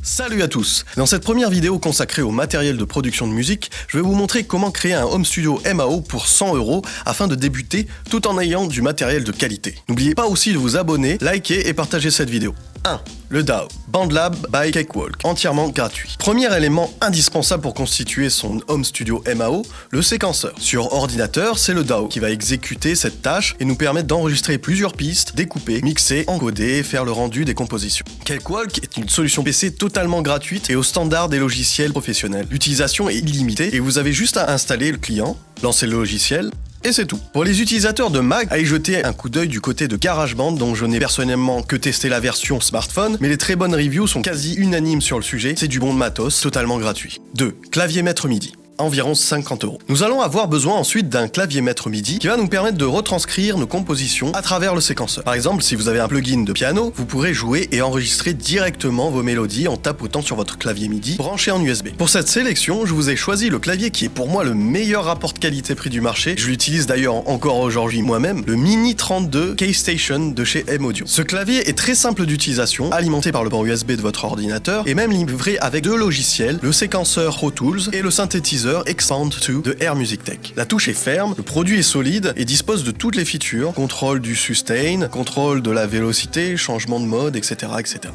Salut à tous! Dans cette première vidéo consacrée au matériel de production de musique, je vais vous montrer comment créer un home studio MAO pour 100 € afin de débuter tout en ayant du matériel de qualité. N'oubliez pas aussi de vous abonner, liker et partager cette vidéo. 1. Le DAW, BandLab by Cakewalk, entièrement gratuit. Premier élément indispensable pour constituer son home studio MAO, le séquenceur. Sur ordinateur, c'est le DAW qui va exécuter cette tâche et nous permettre d'enregistrer plusieurs pistes, découper, mixer, encoder, faire le rendu des compositions. Cakewalk est une solution PC totalement gratuite et au standard des logiciels professionnels. L'utilisation est illimitée et vous avez juste à installer le client, lancer le logiciel, et c'est tout. Pour les utilisateurs de Mac, allez jeter un coup d'œil du côté de GarageBand, dont je n'ai personnellement que testé la version smartphone, mais les très bonnes reviews sont quasi unanimes sur le sujet, c'est du bon matos, totalement gratuit. 2. Clavier maître MIDI. Environ 50 €. Nous allons avoir besoin ensuite d'un clavier maître MIDI qui va nous permettre de retranscrire nos compositions à travers le séquenceur. Par exemple, si vous avez un plugin de piano, vous pourrez jouer et enregistrer directement vos mélodies en tapotant sur votre clavier MIDI branché en USB. Pour cette sélection, je vous ai choisi le clavier qui est pour moi le meilleur rapport qualité-prix du marché. Je l'utilise d'ailleurs encore aujourd'hui moi-même, le Mini 32 K-Station de chez M-Audio. Ce clavier est très simple d'utilisation, alimenté par le port USB de votre ordinateur et même livré avec deux logiciels, le séquenceur Pro Tools et le synthétiseur Xsound 2 de Air Music Tech. La touche est ferme, le produit est solide et dispose de toutes les features, contrôle du sustain, contrôle de la vélocité, changement de mode, etc.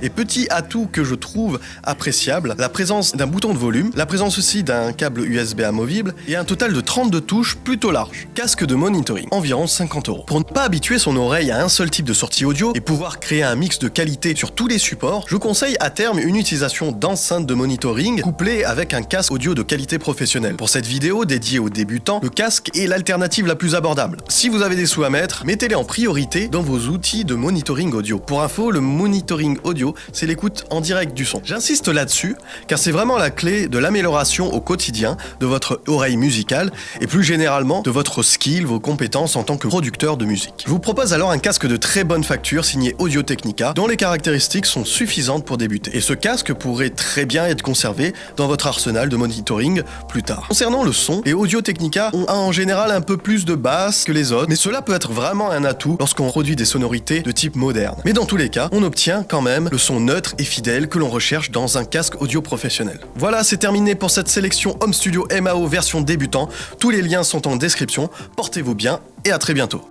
Et petit atout que je trouve appréciable, la présence d'un bouton de volume, la présence aussi d'un câble USB amovible et un total de 32 touches plutôt large. Casque de monitoring, environ 50 €. Pour ne pas habituer son oreille à un seul type de sortie audio et pouvoir créer un mix de qualité sur tous les supports, je conseille à terme une utilisation d'enceinte de monitoring couplée avec un casque audio de qualité professionnelle. Pour cette vidéo dédiée aux débutants, le casque est l'alternative la plus abordable. Si vous avez des sous à mettre, mettez-les en priorité dans vos outils de monitoring audio. Pour info, le monitoring audio, c'est l'écoute en direct du son. J'insiste là-dessus, car c'est vraiment la clé de l'amélioration au quotidien de votre oreille musicale et plus généralement de votre skill, vos compétences en tant que producteur de musique. Je vous propose alors un casque de très bonne facture signé Audio-Technica, dont les caractéristiques sont suffisantes pour débuter. Et ce casque pourrait très bien être conservé dans votre arsenal de monitoring plus tard. Concernant le son, les Audio-Technica ont en général un peu plus de basse que les autres, mais cela peut être vraiment un atout lorsqu'on produit des sonorités de type moderne. Mais dans tous les cas, on obtient quand même le son neutre et fidèle que l'on recherche dans un casque audio professionnel. Voilà, c'est terminé pour cette sélection Home Studio MAO version débutant. Tous les liens sont en description. Portez-vous bien et à très bientôt.